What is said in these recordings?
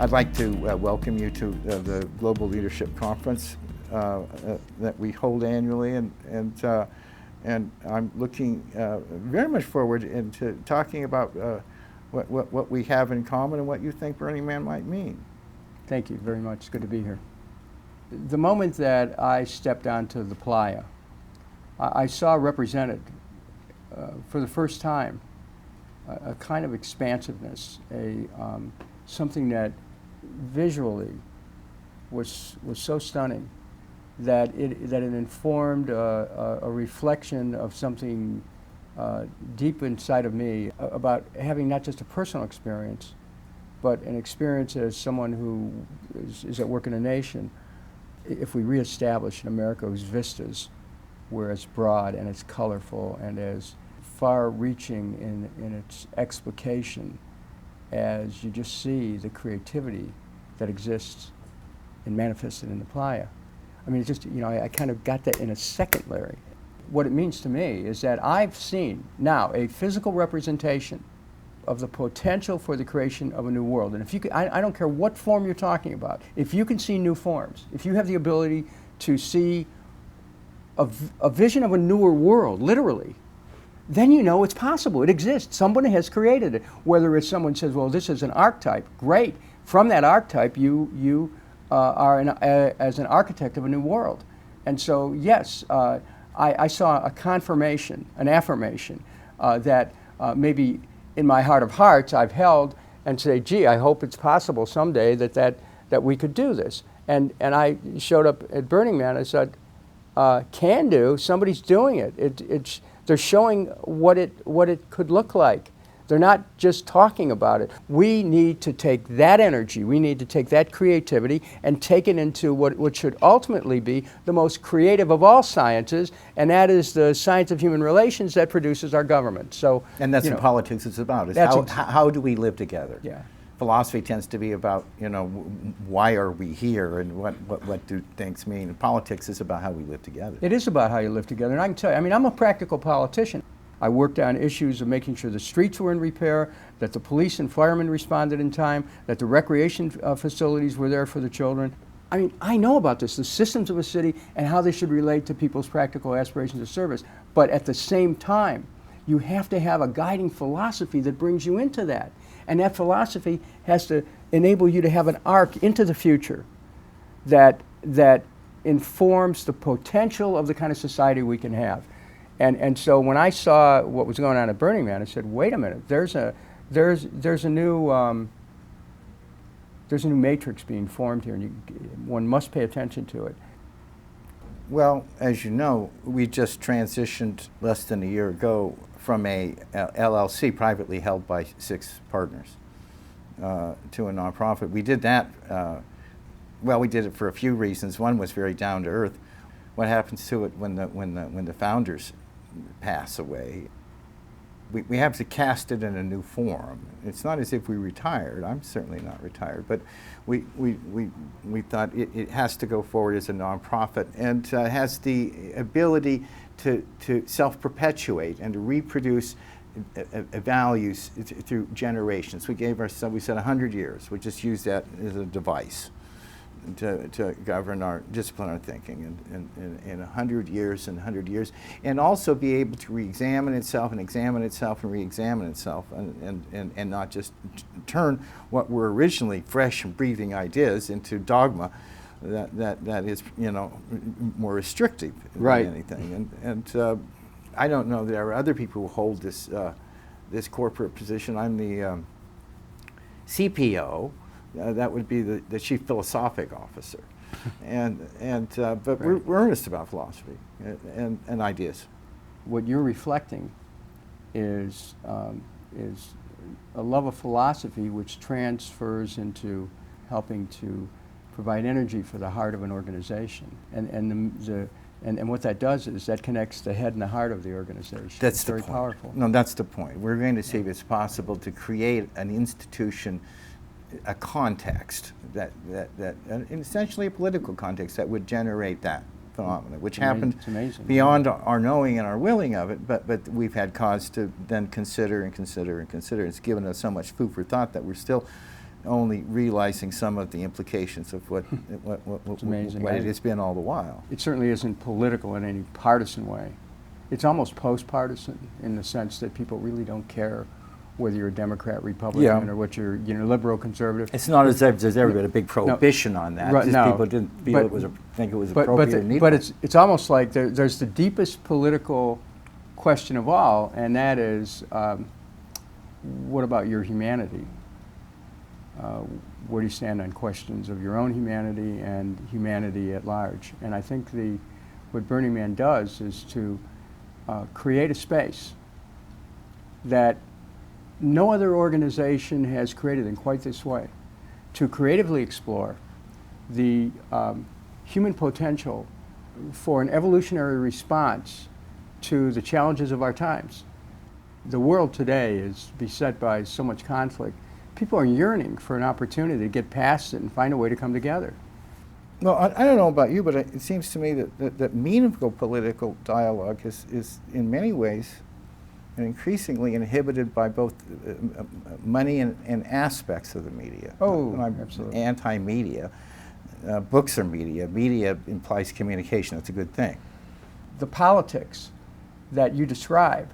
I'd like to welcome you to the Global Leadership Conference that we hold annually, and I'm looking very much forward into talking about what we have in common and what you think Burning Man might mean. Thank you very much. It's good to be here. The moment that I stepped onto the playa, I saw represented for the first time a kind of expansiveness, something that visually was so stunning that it informed a reflection of something deep inside of me about having not just a personal experience, but an experience as someone who is at work in a nation. If we reestablish an America whose vistas were as broad and as colorful and as far-reaching in its explication as you just see the creativity that exists and manifested in the playa. I mean, it's just, you know, I kind of got that in a second, Larry. What it means to me is that I've seen now a physical representation of the potential for the creation of a new world. And if you can, I don't care what form you're talking about, if you can see new forms, if you have the ability to see a vision of a newer world, literally, then you know it's possible. It exists. Somebody has created it. Whether it's someone says, well, this is an archetype, great. From that archetype, you are as an architect of a new world. And so, yes, I saw a confirmation, an affirmation that maybe in my heart of hearts I've held and say, gee, I hope it's possible someday that we could do this. And I showed up at Burning Man. I said, can do. Somebody's doing it. They're showing what it could look like. They're not just talking about it. We need to take that energy, we need to take that creativity and take it into what should ultimately be the most creative of all sciences, and that is the science of human relations that produces our government. So, and that's what politics is about, is how do we live together? Yeah. Philosophy tends to be about, you know, why are we here and what do things mean? And politics is about how we live together. It is about how you live together. And I can tell you, I mean, I'm a practical politician. I worked on issues of making sure the streets were in repair, that the police and firemen responded in time, that the recreation facilities were there for the children. I mean, I know about this, the systems of a city and how they should relate to people's practical aspirations of service. But at the same time, you have to have a guiding philosophy that brings you into that. And that philosophy has to enable you to have an arc into the future that informs the potential of the kind of society we can have. And so when I saw what was going on at Burning Man, I said, wait a minute, there's a new matrix being formed here, and one must pay attention to it. Well, as you know, we just transitioned less than a year ago from a LLC, privately held by 6 partners, to a nonprofit. We did that, well, we did it for a few reasons. One was very down to earth. What happens to it when the founders pass away? We have to cast it in a new form. It's not as if we retired. I'm certainly not retired, but we thought it has to go forward as a nonprofit and has the ability to self-perpetuate and to reproduce values through generations. We said 100 years. We just use that as a device to govern discipline our thinking in 100 years and 100 years, and also be able to re-examine itself and examine itself and re-examine itself, and not just turn what were originally fresh and breathing ideas into dogma that is, you know, more restrictive than anything. And I don't know, there are other people who hold this corporate position. I'm the CPO. That would be the Chief Philosophic Officer, but we're earnest about philosophy and ideas. What you're reflecting is a love of philosophy, which transfers into helping to provide energy for the heart of an organization, and what that does is that connects the head and the heart of the organization. That's very powerful. No, that's the point. We're going to see if it's possible to create an institution, a context and essentially a political context that would generate that phenomenon, which happened beyond our knowing and our willing of it, but we've had cause to then consider and consider and consider. It's given us so much food for thought that we're still only realizing some of the implications of what amazing. it has been all the while. It certainly isn't political in any partisan way. It's almost post-partisan in the sense that people really don't care whether you're a Democrat, Republican, or what you're, liberal, conservative. It's not as if there's ever been a big prohibition on that. Right, Just no. people didn't feel think it was But appropriate or needful. but it's almost like there's the deepest political question of all, and that is, what about your humanity? Where do you stand on questions of your own humanity and humanity at large? And I think what Burning Man does is to create a space that no other organization has created in quite this way, to creatively explore the human potential for an evolutionary response to the challenges of our times. The world today is beset by so much conflict. People are yearning for an opportunity to get past it and find a way to come together. Well, I don't know about you, but it seems to me that meaningful political dialogue is in many ways and increasingly inhibited by both money and aspects of the media. Oh, I'm absolutely. Anti-media. Books are media. Media implies communication. That's a good thing. The politics that you describe,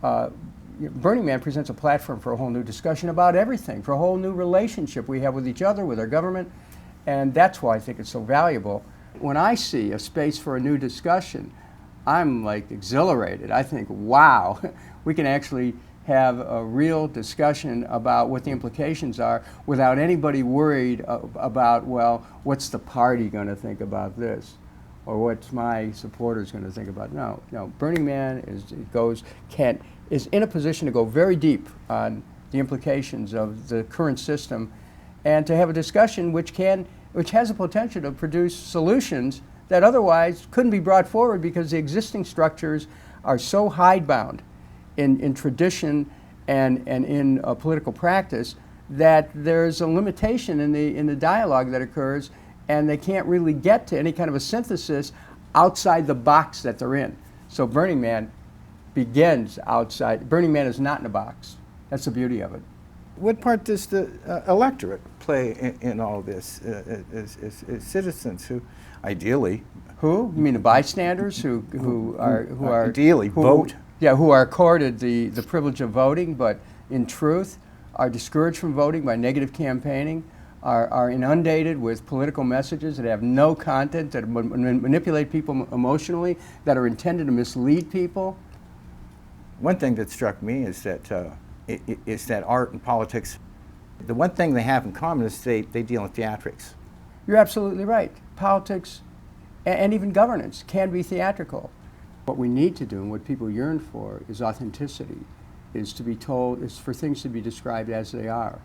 Burning Man presents a platform for a whole new discussion about everything, for a whole new relationship we have with each other, with our government, and that's why I think it's so valuable. When I see a space for a new discussion, I'm like exhilarated. I think, wow, we can actually have a real discussion about what the implications are without anybody worried about, well, what's the party going to think about this? Or what's my supporters going to think about? No, Burning Man is in a position to go very deep on the implications of the current system and to have a discussion which has the potential to produce solutions that otherwise couldn't be brought forward because the existing structures are so hidebound in tradition and in political practice that there's a limitation in the dialogue that occurs, and they can't really get to any kind of a synthesis outside the box that they're in. So Burning Man begins outside. Burning Man is not in a box. That's the beauty of it. What part does the electorate play in all this as citizens who ideally... Who? You mean the bystanders who are ideally vote? Yeah, who are accorded the privilege of voting, but in truth are discouraged from voting by negative campaigning, are inundated with political messages that have no content, that manipulate people emotionally, that are intended to mislead people. One thing that struck me is that art and politics, the one thing they have in common is they deal in theatrics. You're absolutely right. Politics and even governance can be theatrical. What we need to do and what people yearn for is authenticity, is for things to be described as they are.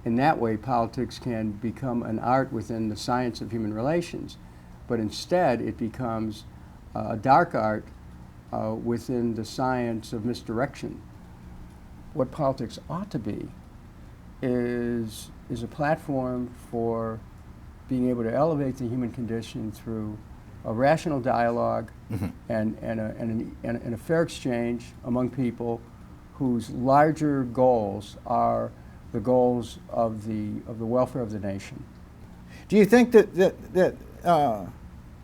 In that way, politics can become an art within the science of human relations, but instead it becomes a dark art within the science of misdirection. What politics ought to be is a platform for being able to elevate the human condition through a rational dialogue and a fair exchange among people whose larger goals are the goals of the welfare of the nation. Do you think that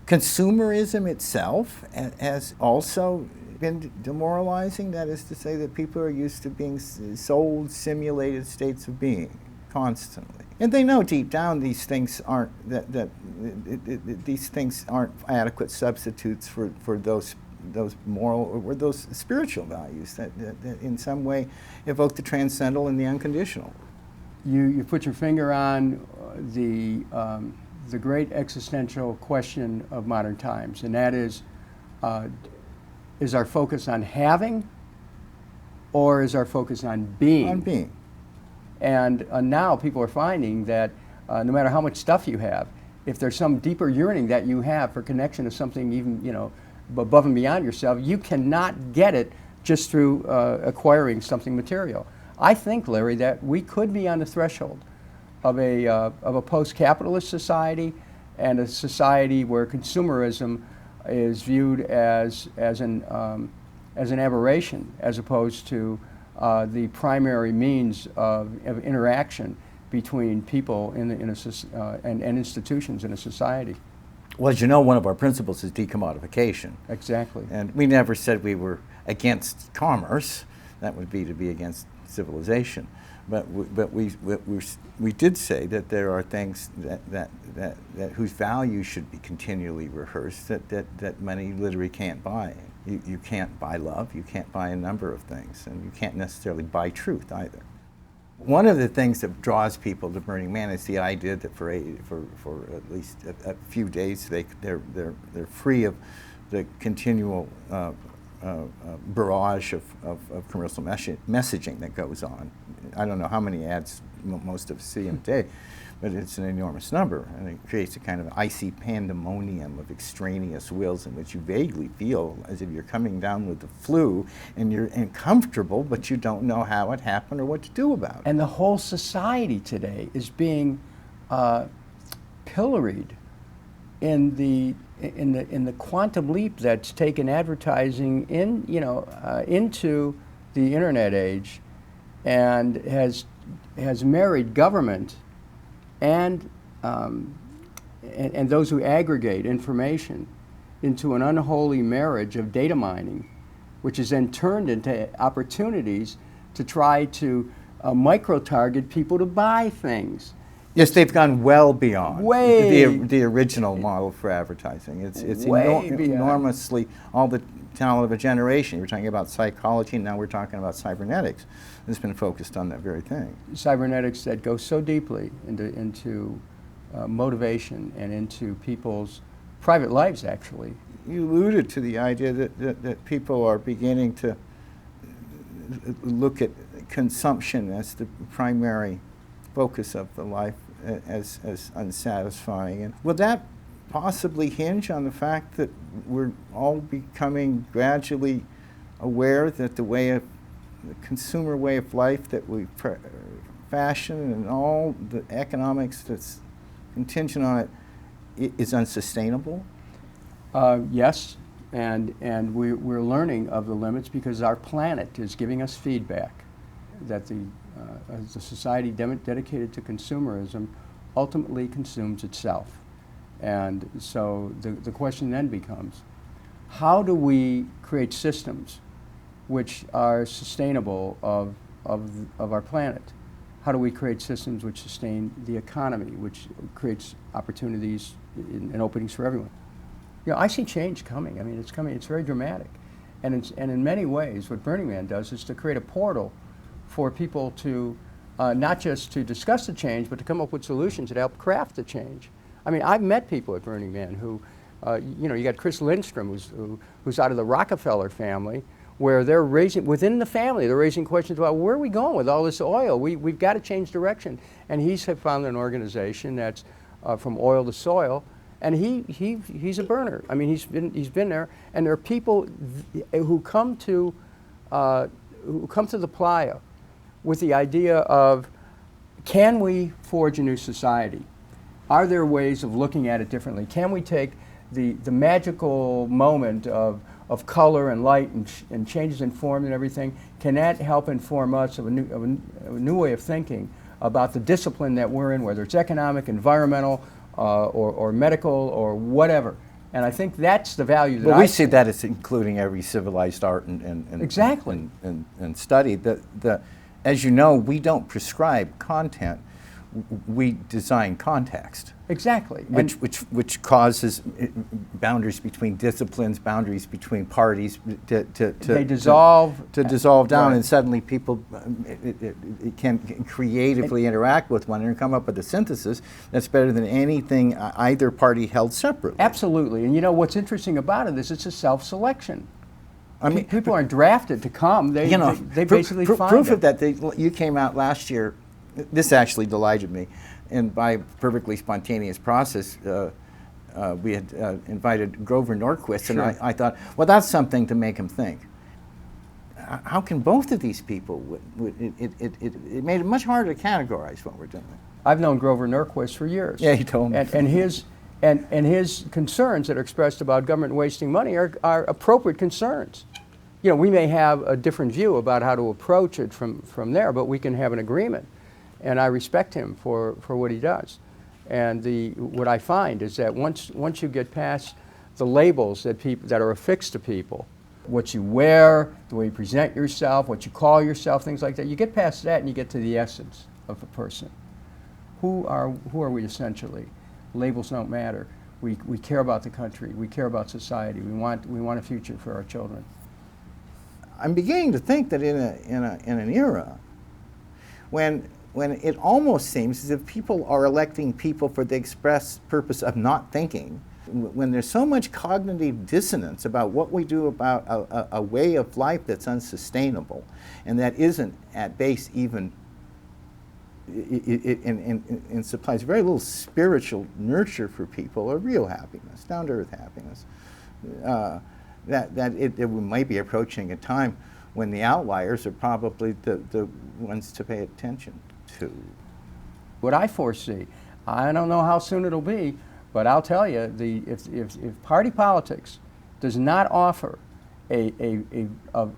consumerism itself has also been demoralizing? That is to say that people are used to being sold simulated states of being constantly, and they know deep down these things aren't these things aren't adequate substitutes for those moral or those spiritual values that in some way evoke the transcendental and the unconditional. You put your finger on the great existential question of modern times, and that is our focus on having, or is our focus on being? On being. And now people are finding that no matter how much stuff you have, if there's some deeper yearning that you have for connection to something even above and beyond yourself, you cannot get it just through acquiring something material. I think, Larry, that we could be on the threshold of a post-capitalist society and a society where consumerism is viewed as an aberration, as opposed to the primary means of interaction between people and institutions in a society. Well, as you know, one of our principles is decommodification. Exactly. And we never said we were against commerce. That would be to be against civilization. But we did say that there are things that whose value should be continually rehearsed, that money literally can't buy. You can't buy love, you can't buy a number of things, and you can't necessarily buy truth either. One of the things that draws people to Burning Man is the idea that for at least a few days they're free of the continual barrage of commercial messaging that goes on. I don't know how many ads most of us see in a day, but it's an enormous number, and it creates a kind of icy pandemonium of extraneous wills in which you vaguely feel as if you're coming down with the flu and you're uncomfortable, but you don't know how it happened or what to do about it. And the whole society today is being pilloried in the quantum leap that's taken advertising into the internet age, and has married government and those who aggregate information into an unholy marriage of data mining, which is then turned into opportunities to try to micro-target people to buy things. Yes, they've gone well beyond Way the original model for advertising. It's way beyond. enormously all the talent of a generation. We're talking about psychology, and now we're talking about cybernetics. It's been focused on that very thing. Cybernetics that go so deeply into motivation and into people's private lives, actually. You alluded to the idea that people are beginning to look at consumption as the primary focus of the life, as unsatisfying. And will that possibly hinge on the fact that we're all becoming gradually aware that the consumer way of life that we fashion and all the economics that's contingent on it is unsustainable? Yes, and we're learning of the limits because our planet is giving us feedback that the society dedicated to consumerism ultimately consumes itself. And so the question then becomes, how do we create systems which are sustainable of our planet? How do we create systems which sustain the economy, which creates opportunities and openings for everyone? You know, I see change coming. I mean, it's coming. It's very dramatic. And in many ways, what Burning Man does is to create a portal for people to not just to discuss the change, but to come up with solutions that help craft the change. I mean, I've met people at Burning Man who, you got Chris Lindstrom, who's out of the Rockefeller family, where they're raising, within the family, they're raising questions about where are we going with all this oil? We've got to change direction. And he's founded an organization that's from oil to soil, and he's a burner. I mean, he's been there, and there are people who come to the playa with the idea of, can we forge a new society? Are there ways of looking at it differently? Can we take the magical moment of color and light and changes in form and everything? Can that help inform us of a new way of thinking about the discipline that we're in, whether it's economic, environmental, or medical, or whatever? And I think that's the value that we see that as including every civilized art and exactly and study. As you know, we don't prescribe content. We design context. Exactly. Which causes boundaries between disciplines, boundaries between parties they dissolve down, right. And suddenly people it can creatively interact with one and come up with a synthesis that's better than anything either party held separately. Absolutely. And you know what's interesting about it is it's a self-selection. I mean, people aren't drafted to come. They basically find proof it. of that. You came out last year. This actually delighted me, and by a perfectly spontaneous process, we had invited Grover Norquist, Sure. and I thought, well, that's something to make him think. How can both of these people? It made it much harder to categorize what we're doing. I've known Grover Norquist for years. Yeah, he told me. And his concerns that are expressed about government wasting money are appropriate concerns. We may have a different view about how to approach it from there, but we can have an agreement. and I respect him for what he does. And what I find is that once you get past the labels that are affixed to people, what you wear, the way you present yourself, what you call yourself, things like that, you get past that and you get to the essence of a person. Who are we essentially? Labels don't matter. We care about the country. We care about society. We want a future for our children. I'm beginning to think that in an era when it almost seems as if people are electing people for the express purpose of not thinking, when there's so much cognitive dissonance about what we do about a way of life that's unsustainable and that isn't at base even it supplies very little spiritual nurture for people or real happiness, down-to-earth happiness, that we might be approaching a time when the outliers are probably the ones to pay attention to. What I foresee, I don't know how soon it'll be, but I'll tell you, if party politics does not offer a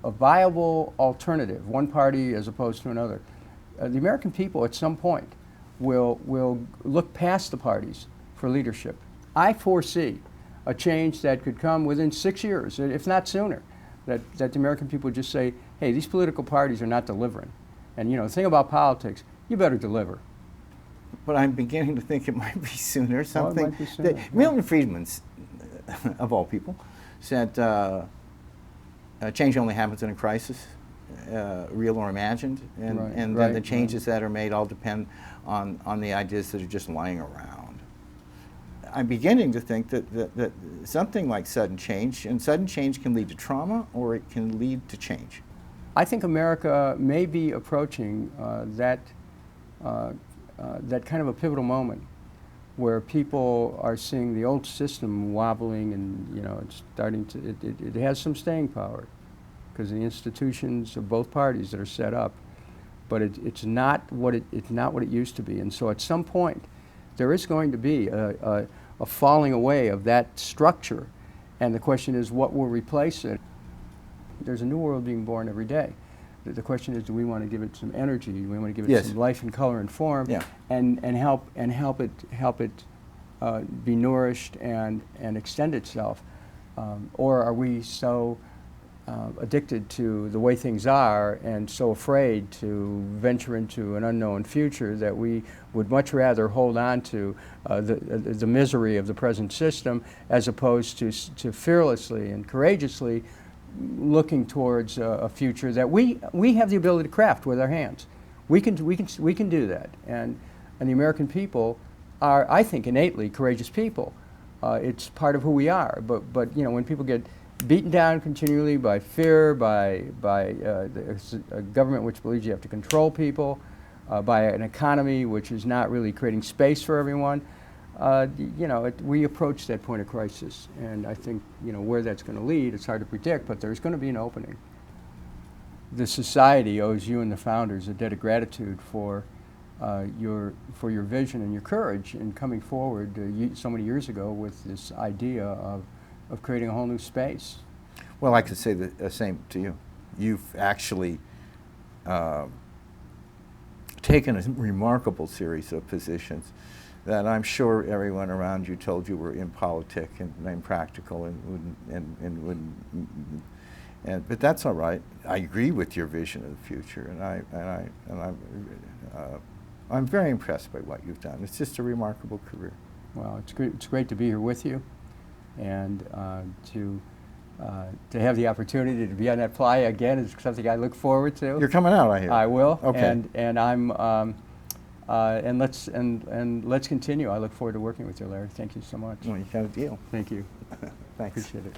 viable alternative, one party as opposed to another, the American people at some point will look past the parties for leadership. I foresee a change that could come within 6 years, if not sooner, that the American people just say, hey, these political parties are not delivering. And the thing about politics, you better deliver. But I'm beginning to think it might be sooner. Something it might be sooner. Milton Friedman, of all people, said change only happens in a crisis, real or imagined, and then the changes that are made all depend on the ideas that are just lying around. I'm beginning to think that something like sudden change can lead to trauma or it can lead to change. I think America may be approaching that kind of a pivotal moment where people are seeing the old system wobbling and it's starting to, it has some staying power because the institutions of both parties that are set up, but it's not what it used to be. And so at some point there is going to be a falling away of that structure, and the question is what will replace it. There's a new world being born every day. The question is, do we want to give it some energy? Do we want to give it some life and color and form, and help it be nourished and extend itself, or are we so addicted to the way things are and so afraid to venture into an unknown future that we would much rather hold on to the misery of the present system as opposed to fearlessly and courageously looking towards a future that we have the ability to craft with our hands. We can do that, and the American people are, I think, innately courageous people. It's part of who we are. But when people get beaten down continually by fear, by a government which believes you have to control people, by an economy which is not really creating space for everyone, we approach that point of crisis, and I think where that's going to lead, it's hard to predict, but there's going to be an opening. The society owes you and the founders a debt of gratitude for your vision and your courage in coming forward so many years ago with this idea of creating a whole new space. Well, I could say the same to you. You've actually taken a remarkable series of positions that I'm sure everyone around you told you were impolitic and impractical but that's all right. I agree with your vision of the future, and I'm very impressed by what you've done. It's just a remarkable career. Well, it's great to be here with you, and to have the opportunity to be on that playa again is something I look forward to. You're coming out, I hear. I will. Okay. And I'm. And let's continue. I look forward to working with you, Larry. Thank you so much. Well, you got a deal. Thank you. Thanks. Appreciate it.